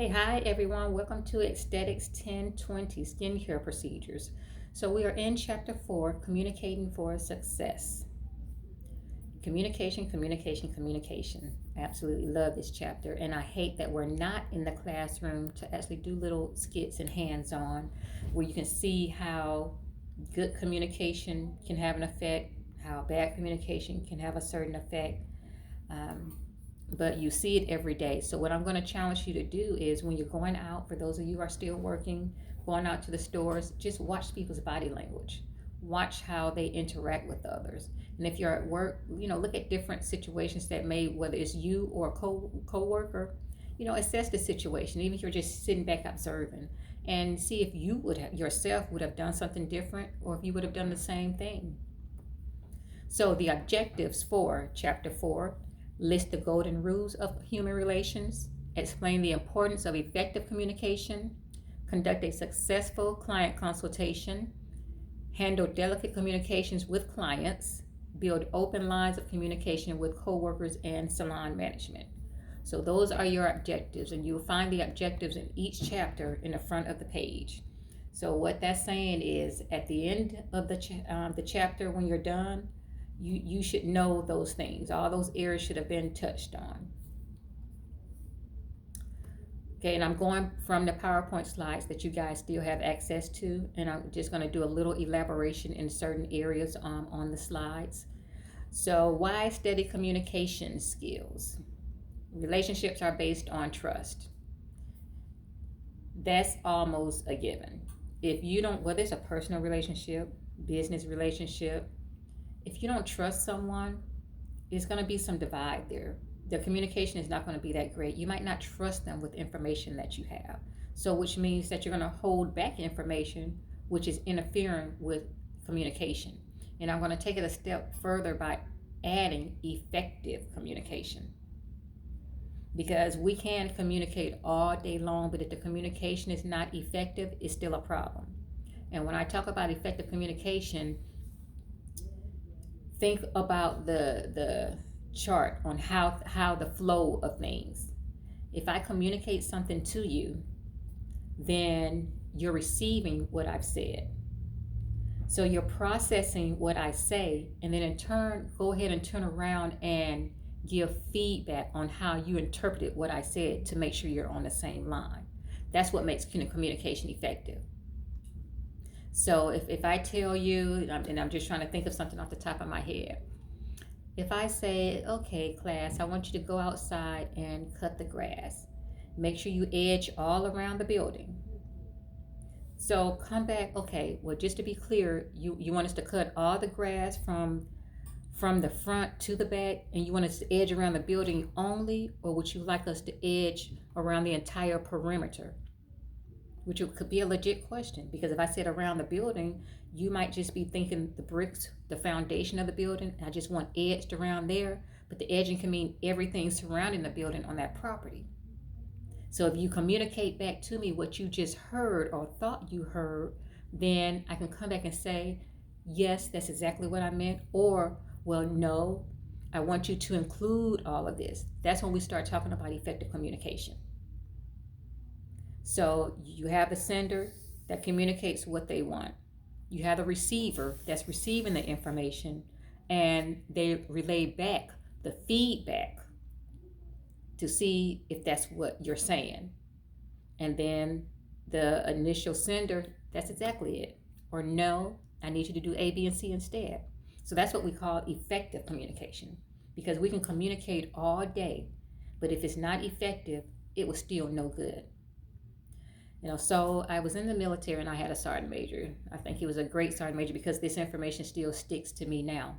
Hi everyone. Welcome to Aesthetics 1020 Skincare Procedures. So we are in chapter 4, Communicating for Success. Communication, communication, communication. I absolutely love this chapter, and I hate that we're not in the classroom to actually do little skits and hands-on where you can see how good communication can have an effect, how bad communication can have a certain effect. Um, but you see it every day. So what I'm going to challenge you to do is when you're going out, for those of you who are still working, going out to the stores, just watch people's body language. Watch how they interact with others. And if you're at work, look at different situations that may, whether it's you or a co-worker, assess the situation, even if you're just sitting back observing, and see if you would have yourself would have done something different, or if you would have done the same thing. So the objectives for chapter 4: list the golden rules of human relations, explain the importance of effective communication, conduct a successful client consultation, handle delicate communications with clients, build open lines of communication with coworkers and salon management. So those are your objectives, and you'll find the objectives in each chapter in the front of the page. So what that's saying is, at the end of the chapter, when you're done, you should know those things. All those areas should have been touched on. Okay, and I'm going from the PowerPoint slides that you guys still have access to, and I'm just going to do a little elaboration in certain areas on the slides. So why steady communication skills? Relationships are based on trust. That's almost a given. If you don't, whether it's a personal relationship, business relationship, if you don't trust someone, there's going to be some divide there. The communication is not going to be that great. You might not trust them with information that you have. So, which means that you're going to hold back information, which is interfering with communication. And I'm going to take it a step further by adding effective communication. Because we can communicate all day long, but if the communication is not effective, it's still a problem. And when I talk about effective communication, think about the chart on how the flow of things. If I communicate something to you, then you're receiving what I've said. So you're processing what I say, and then in turn, go ahead and turn around and give feedback on how you interpreted what I said to make sure you're on the same line. That's what makes communication effective. So if I tell you, and I'm just trying to think of something off the top of my head. If I say, okay, class, I want you to go outside and cut the grass. Make sure you edge all around the building. So come back, okay, well, just to be clear, you want us to cut all the grass from the front to the back, and you want us to edge around the building only, or would you like us to edge around the entire perimeter? Which could be a legit question, because if I said around the building, you might just be thinking the bricks, the foundation of the building. I just want edged around there, but the edging can mean everything surrounding the building on that property. So if you communicate back to me what you just heard or thought you heard, then I can come back and say, yes, that's exactly what I meant, or, well, no, I want you to include all of this. That's when we start talking about effective communication. So you have the sender that communicates what they want. You have the receiver that's receiving the information, and they relay back the feedback to see if that's what you're saying. And then the initial sender, that's exactly it. Or no, I need you to do A, B, and C instead. So that's what we call effective communication, because we can communicate all day, but if it's not effective, it was still no good. So I was in the military and I had a sergeant major. I think he was a great sergeant major because this information still sticks to me now.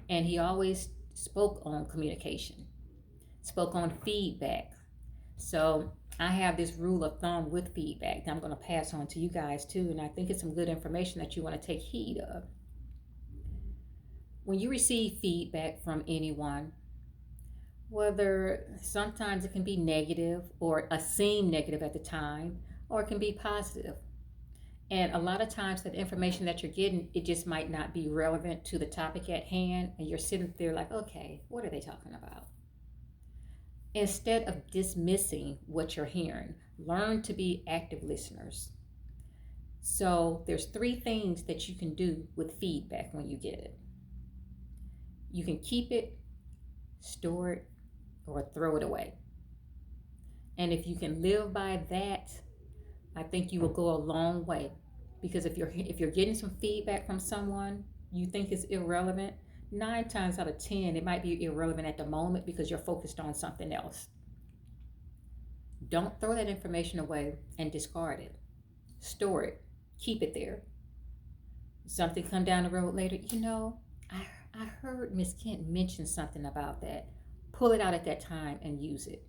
And he always spoke on communication, spoke on feedback. So I have this rule of thumb with feedback that I'm going to pass on to you guys too. And I think it's some good information that you want to take heed of. When you receive feedback from anyone, whether sometimes it can be negative or seem negative at the time, or it can be positive. And a lot of times that information that you're getting, it just might not be relevant to the topic at hand. And you're sitting there like, okay, what are they talking about? Instead of dismissing what you're hearing, Learn to be active listeners. So there's 3 things that you can do with feedback when you get it. You can keep it, store it, or throw it away. And if you can live by that, I think you will go a long way. Because if you're getting some feedback from someone you think is irrelevant, 9 times out of 10 it might be irrelevant at the moment because you're focused on something else. Don't throw that information away and discard it. Store it. Keep it there. Something come down the road later, I heard Miss Kent mention something about that. Pull it out at that time and use it.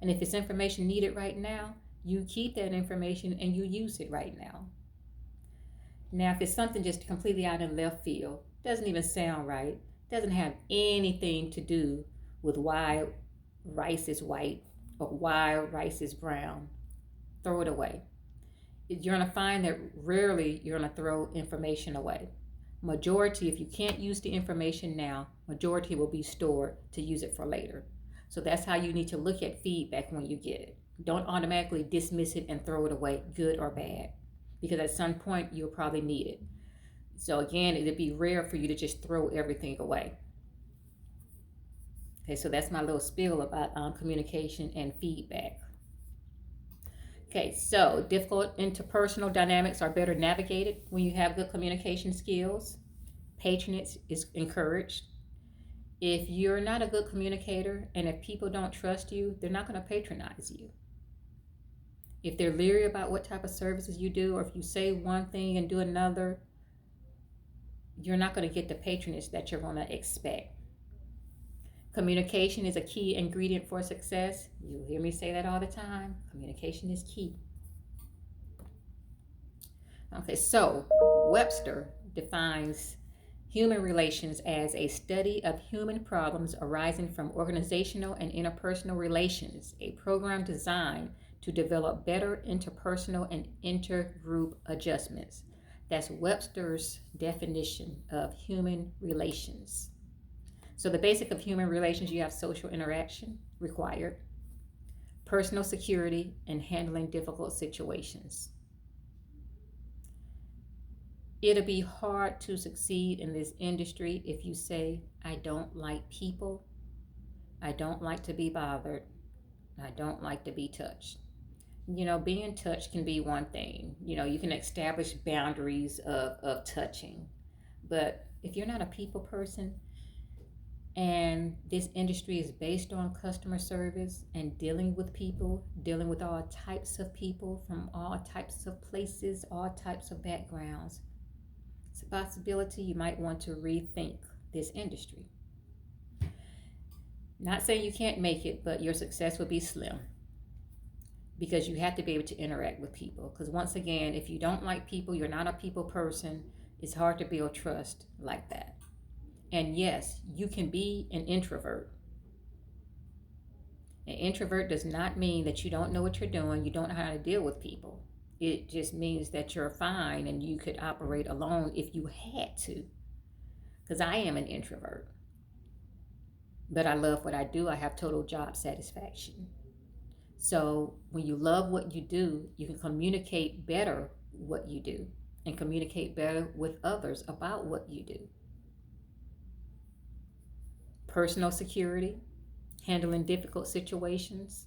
And if it's information needed right now, you keep that information and you use it right now. Now, if it's something just completely out in left field, doesn't even sound right, doesn't have anything to do with why rice is white or why rice is brown, throw it away. You're going to find that rarely you're going to throw information away. Majority, if you can't use the information now, majority will be stored to use it for later. So that's how you need to look at feedback when you get it. Don't automatically dismiss it and throw it away, good or bad, because at some point you'll probably need it. So again, it'd be rare for you to just throw everything away. Okay, so that's my little spiel about communication and feedback. Okay, so difficult interpersonal dynamics are better navigated when you have good communication skills. Patronage is encouraged. If you're not a good communicator and if people don't trust you, they're not going to patronize you. If they're leery about what type of services you do, or if you say one thing and do another, you're not going to get the patronage that you're going to expect. Communication is a key ingredient for success. You'll hear me say that all the time. Communication is key. Okay, so Webster defines human relations as a study of human problems arising from organizational and interpersonal relations, a program designed to develop better interpersonal and intergroup adjustments. That's Webster's definition of human relations. So the basic of human relations, you have social interaction required, personal security, and handling difficult situations. It'll be hard to succeed in this industry if you say, I don't like people, I don't like to be bothered, I don't like to be touched. Being touched can be one thing. You can establish boundaries of touching. But if you're not a people person, and this industry is based on customer service and dealing with people, dealing with all types of people from all types of places, all types of backgrounds, it's a possibility you might want to rethink this industry. Not saying you can't make it, but your success will be slim because you have to be able to interact with people. Because once again, if you don't like people, you're not a people person, it's hard to build trust like that. And yes, you can be an introvert. An introvert does not mean that you don't know what you're doing, you don't know how to deal with people. It just means that you're fine and you could operate alone if you had to. Because I am an introvert. But I love what I do. I have total job satisfaction. So when you love what you do, you can communicate better what you do and communicate better with others about what you do. Personal security, handling difficult situations.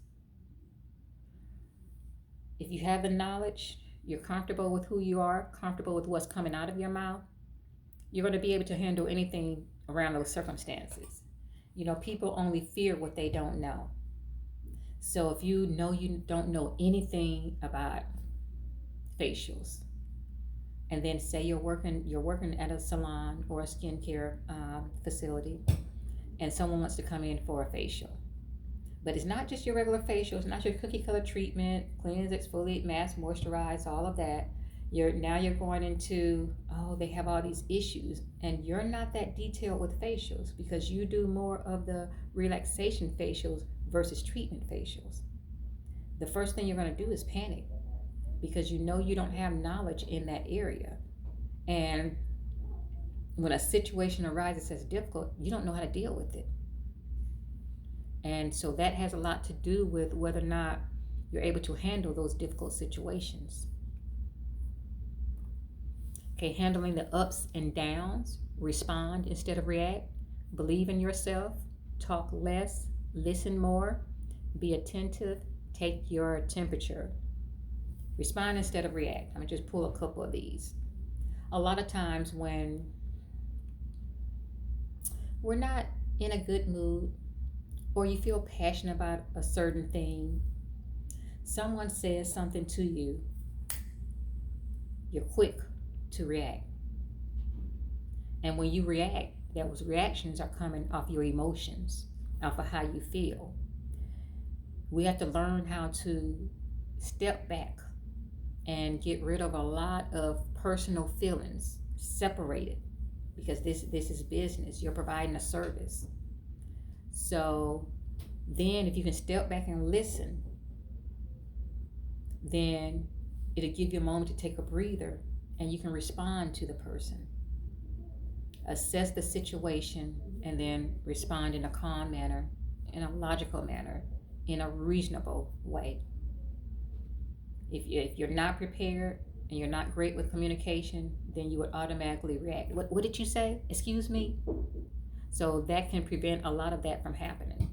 If you have the knowledge, you're comfortable with who you are, comfortable with what's coming out of your mouth, you're going to be able to handle anything around those circumstances. People only fear what they don't know. So if you don't know anything about facials, and then say you're working at a salon or a skincare facility, and someone wants to come in for a facial. But it's not just your regular facial, it's not your cookie color treatment, cleanse, exfoliate, mask, moisturize, all of that. You're going into, they have all these issues, and you're not that detailed with facials because you do more of the relaxation facials versus treatment facials. The first thing you're going to do is panic because you don't have knowledge in that area. And when a situation arises that's difficult, you don't know how to deal with it. And so that has a lot to do with whether or not you're able to handle those difficult situations. Okay, handling the ups and downs, respond instead of react, believe in yourself, talk less, listen more, be attentive, take your temperature. Respond instead of react. I'm gonna just pull a couple of these. A lot of times when we're not in a good mood or you feel passionate about a certain thing, someone says something to you, you're quick to react. And when you react, those reactions are coming off your emotions, off of how you feel. We have to learn how to step back and get rid of a lot of personal feelings, separate it, because this is business. You're providing a service. So then if you can step back and listen, then it'll give you a moment to take a breather and you can respond to the person. Assess the situation and then respond in a calm manner, in a logical manner, in a reasonable way. If you're not prepared and you're not great with communication, then you would automatically react. What did you say? Excuse me? So that can prevent a lot of that from happening.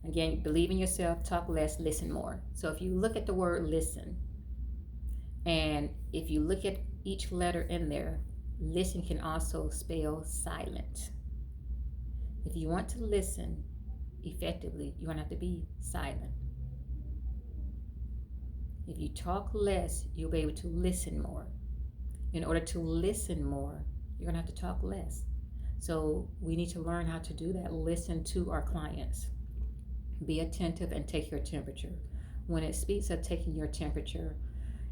Again, believe in yourself, talk less, listen more. So if you look at the word listen, and if you look at each letter in there, listen can also spell silent. If you want to listen effectively, you're going to have to be silent. If you talk less, you'll be able to listen more. In order to listen more, you're going to have to talk less. So we need to learn how to do that. Listen to our clients. Be attentive and take your temperature. When it speaks of taking your temperature,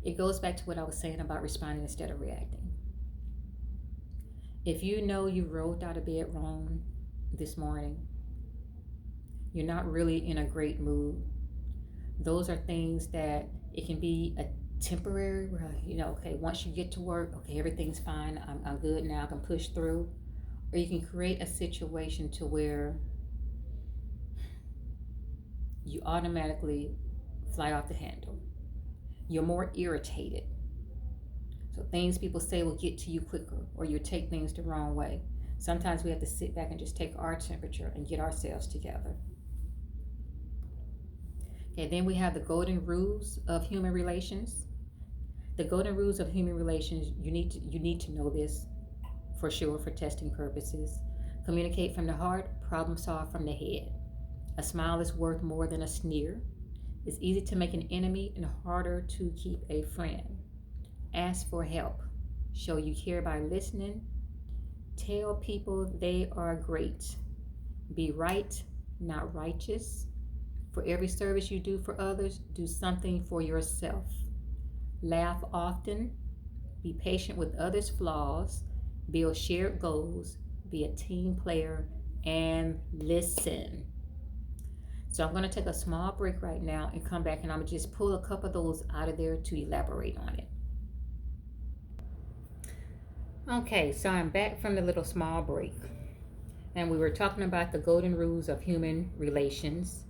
it goes back to what I was saying about responding instead of reacting. If you know you rolled out of bed wrong this morning, you're not really in a great mood, those are things that it can be a temporary, okay, once you get to work, okay, everything's fine, I'm good now, I can push through. Or you can create a situation to where you automatically fly off the handle. You're more irritated. So things people say will get to you quicker, or you take things the wrong way. Sometimes we have to sit back and just take our temperature and get ourselves together. Okay, then we have the golden rules of human relations. The golden rules of human relations, you need to know this for sure for testing purposes. Communicate from the heart, problem solve from the head. A smile is worth more than a sneer. It's easy to make an enemy and harder to keep a friend. Ask for help. Show you care by listening. Tell people they are great. Be right, not righteous. For every service you do for others, do something for yourself. Laugh often. Be patient with others' flaws. Build shared goals. Be a team player and listen. So I'm going to take a small break right now and come back, and I'm going to just pull a couple of those out of there to elaborate on it. Okay, so I'm back from the little small break, and we were talking about the golden rules of human relations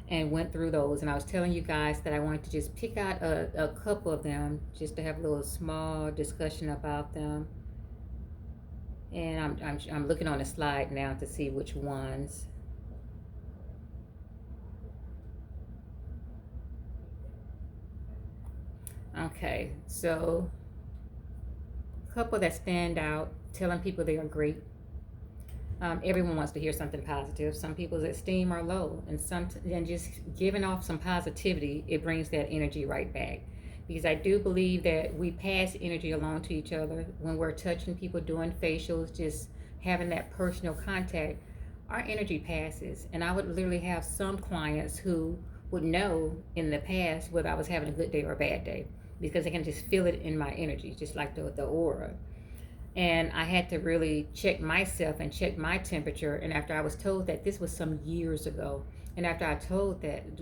and went through those, and I was telling you guys that I wanted to just pick out a couple of them just to have a little small discussion about them. And I'm looking on the slide now to see which ones. Okay, so a couple that stand out, telling people they are great. Everyone wants to hear something positive. Some people's esteem are low, and just giving off some positivity, it brings that energy right back. Because I do believe that we pass energy along to each other when we're touching people, doing facials, just having that personal contact. Our energy passes, and I would literally have some clients who would know in the past whether I was having a good day or a bad day, because they can just feel it in my energy, just like the aura. And I had to really check myself and check my temperature. And after I was told that, this was some years ago, and after I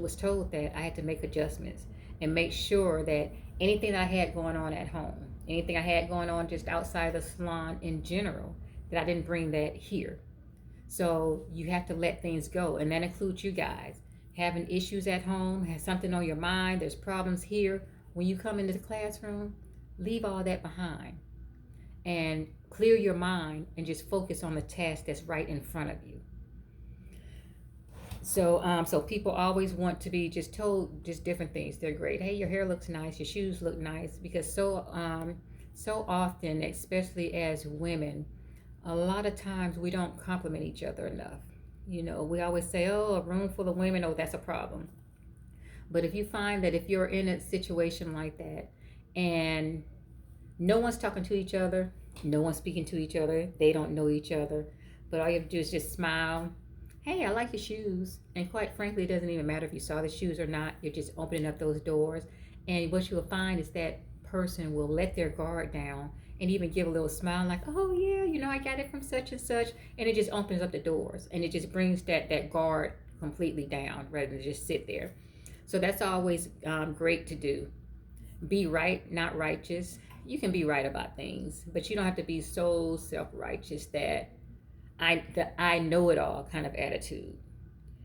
was told that I had to make adjustments and make sure that anything that I had going on at home, anything I had going on just outside the salon in general, that I didn't bring that here. So you have to let things go, and that includes you guys. having issues at home, has something on your mind, there's problems here, when you come into the classroom, leave all that behind and clear your mind and just focus on the task that's right in front of you. So people always want to be just told just different things. They're great. Hey, your hair looks nice. Your shoes look nice. Because so often, especially as women, a lot of times we don't compliment each other enough. We always say, "Oh, a room full of women. Oh, that's a problem." But if you find that if you're in a situation like that, and no one's talking to each other, no one's speaking to each other, they don't know each other, but all you have to do is just smile. Hey, I like your shoes. And quite frankly, it doesn't even matter if you saw the shoes or not. You're just opening up those doors. And what you'll find is that person will let their guard down and even give a little smile like, oh, yeah, I got it from such and such. And it just opens up the doors. And it just brings that guard completely down rather than just sit there. So that's always great to do. Be right, not righteous. You can be right about things, but you don't have to be so self-righteous that I know it all kind of attitude.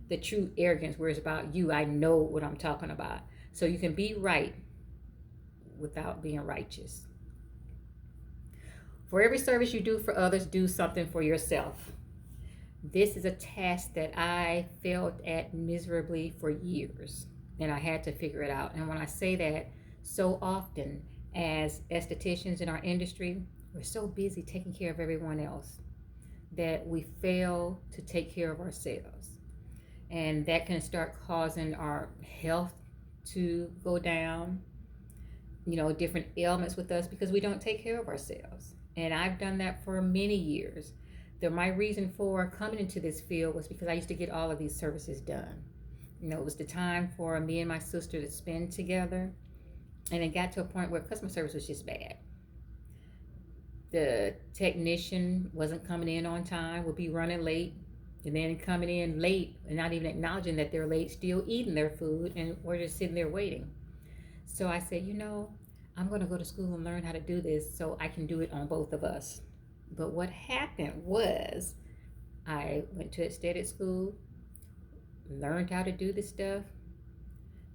The true arrogance where it's about you, I know what I'm talking about. So you can be right without being righteous. For every service you do for others, do something for yourself. This is a task that I failed at miserably for years, and I had to figure it out. And when I say that, so often as estheticians in our industry, we're so busy taking care of everyone else that we fail to take care of ourselves. And that can start causing our health to go down, different ailments with us because we don't take care of ourselves. And I've done that for many years. My reason for coming into this field was because I used to get all of these services done. It was the time for me and my sister to spend together. And it got to a point where customer service was just bad. The technician wasn't coming in on time, would be running late, and then coming in late and not even acknowledging that they're late, still eating their food, and we're just sitting there waiting. So I said, I'm going to go to school and learn how to do this so I can do it on both of us. But what happened was I went to aesthetic school, learned how to do this stuff,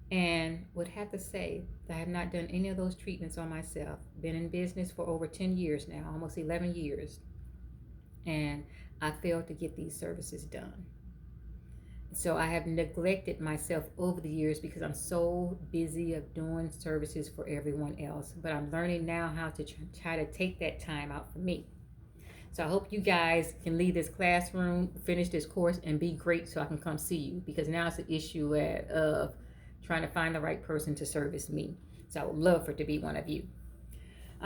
and would have to say that I have not done any of those treatments on myself. Been in business for over 10 years now, almost 11 years. And I failed to get these services done. So I have neglected myself over the years because I'm so busy of doing services for everyone else. But I'm learning now how to try to take that time out for me. So I hope you guys can leave this classroom, finish this course, and be great so I can come see you. Because now it's an issue of trying to find the right person to service me. So I would love for it to be one of you.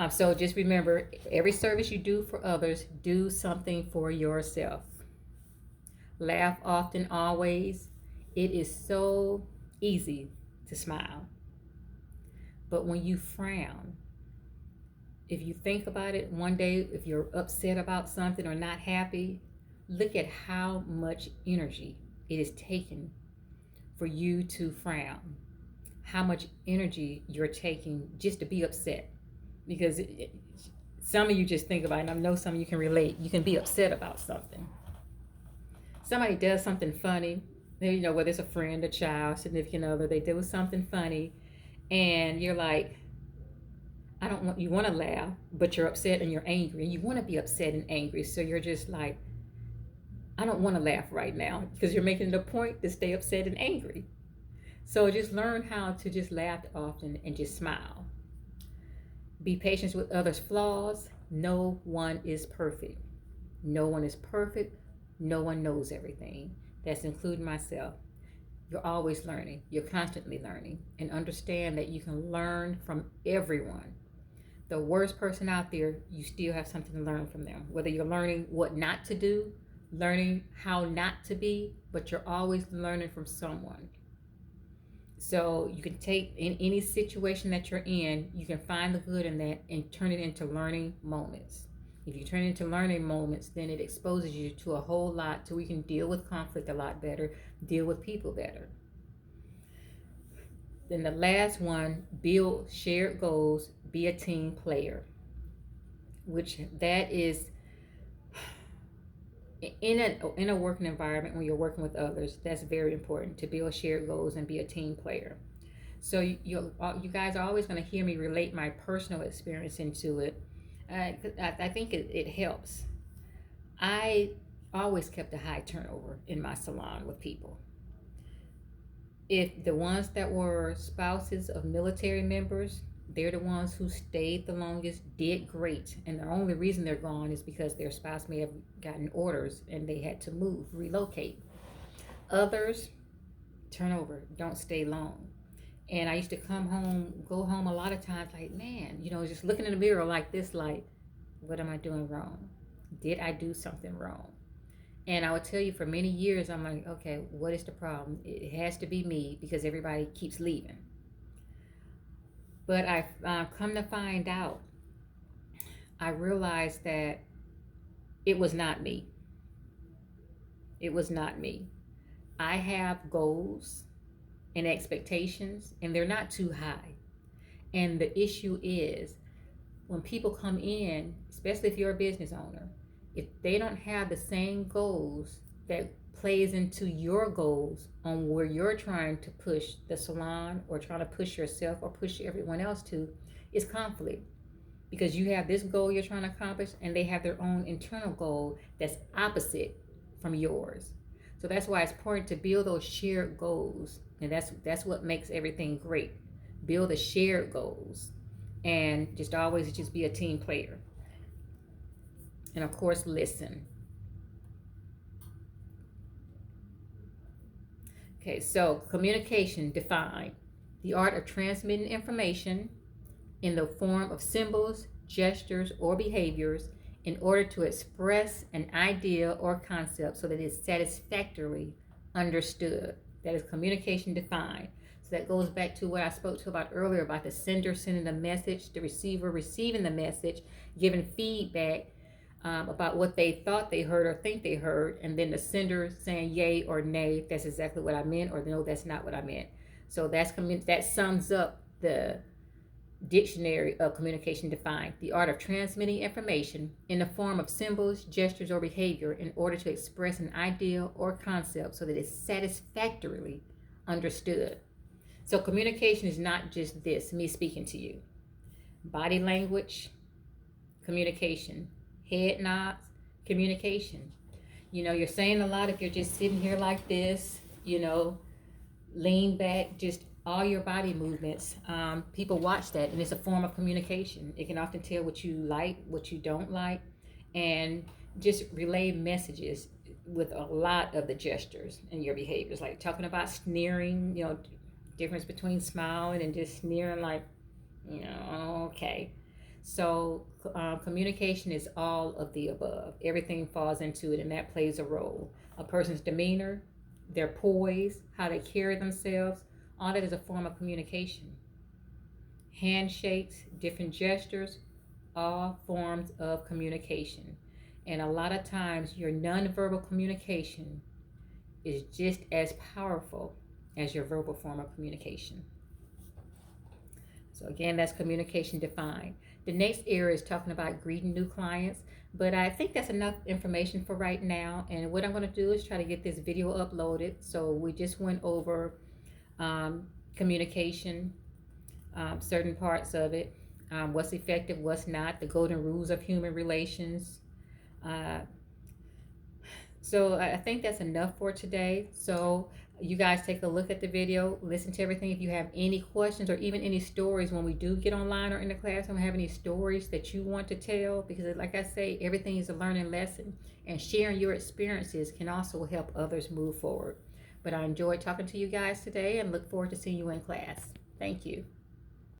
So just remember, every service you do for others, do something for yourself. Laugh often, always. It is so easy to smile. But when you frown, if you think about it one day, if you're upset about something or not happy, look at how much energy it is taken for you to frown, how much energy you're taking just to be upset. Because some of you just think about it, and I know some of you can relate. You can be upset about something. Somebody does something funny, whether it's a friend, a child, significant other, they do something funny, and you're like, you want to laugh, but you're upset and you're angry, and you want to be upset and angry, so you're just like, I don't want to laugh right now because you're making it a point to stay upset and angry. So just learn how to just laugh often and just smile. Be patient with others' flaws. No one is perfect. No one is perfect. No one knows everything. That's including myself. You're always learning. You're constantly learning. And understand that you can learn from everyone. The worst person out there, you still have something to learn from them. Whether you're learning what not to do, learning how not to be, but you're always learning from someone. So you can take in any situation that you're in, you can find the good in that and turn it into learning moments. If you turn it into learning moments, then it exposes you to a whole lot so we can deal with conflict a lot better, deal with people better. Then the last one, build shared goals, be a team player, which that is In a working environment when you're working with others, that's very important to build shared goals and be a team player. So you guys are always going to hear me relate my personal experience into it. 'Cause I think it helps. I always kept a high turnover in my salon with people. If the ones that were spouses of military members, they're the ones who stayed the longest, did great, and the only reason they're gone is because their spouse may have gotten orders and they had to move, relocate. Others, turnover, don't stay long. And I used to go home a lot of times like, man, just looking in the mirror like this, like, what am I doing wrong? Did I do something wrong? And I would tell you for many years, I'm like, okay, what is the problem? It has to be me because everybody keeps leaving. But I've come to find out, I realized that it was not me. It was not me. I have goals and expectations, and they're not too high. And the issue is when people come in, especially if you're a business owner, if they don't have the same goals that plays into your goals on where you're trying to push the salon or trying to push yourself or push everyone else to, it's conflict. Because you have this goal you're trying to accomplish and they have their own internal goal that's opposite from yours. So that's why it's important to build those shared goals. And that's what makes everything great. Build the shared goals and just always just be a team player. And of course, listen. Okay, so communication defined. The art of transmitting information in the form of symbols, gestures, or behaviors in order to express an idea or concept so that it is satisfactorily understood. That is communication defined. So that goes back to what I spoke to about earlier about the sender sending the message, the receiver receiving the message, giving feedback about what they thought they heard or think they heard, and then the sender saying yay or nay, that's exactly what I meant, or no, that's not what I meant. So that sums up the dictionary of communication defined. The art of transmitting information in the form of symbols, gestures, or behavior in order to express an idea or concept so that it's satisfactorily understood. So communication is not just this, me speaking to you. Body language, communication. Head nods, communication. You're saying a lot if you're just sitting here like this, lean back, just all your body movements. People watch that and it's a form of communication. It can often tell what you like, what you don't like, and just relay messages with a lot of the gestures and your behaviors, like talking about sneering, difference between smiling and just sneering, like, okay. So communication is all of the above. Everything falls into it, and that plays a role. A person's demeanor, their poise, how they carry themselves, all that is a form of communication. Handshakes, different gestures, all forms of communication. And a lot of times your nonverbal communication is just as powerful as your verbal form of communication. So again, that's communication defined. The next area is talking about greeting new clients, but I think that's enough information for right now. And what I'm going to do is try to get this video uploaded. So we just went over communication, certain parts of it, what's effective, what's not, the golden rules of human relations. So I think that's enough for today. So you guys take a look at the video, listen to everything. If you have any questions or even any stories when we do get online or in the classroom, have any stories that you want to tell, because like I say, everything is a learning lesson, and sharing your experiences can also help others move forward. But I enjoyed talking to you guys today and look forward to seeing you in class. Thank you.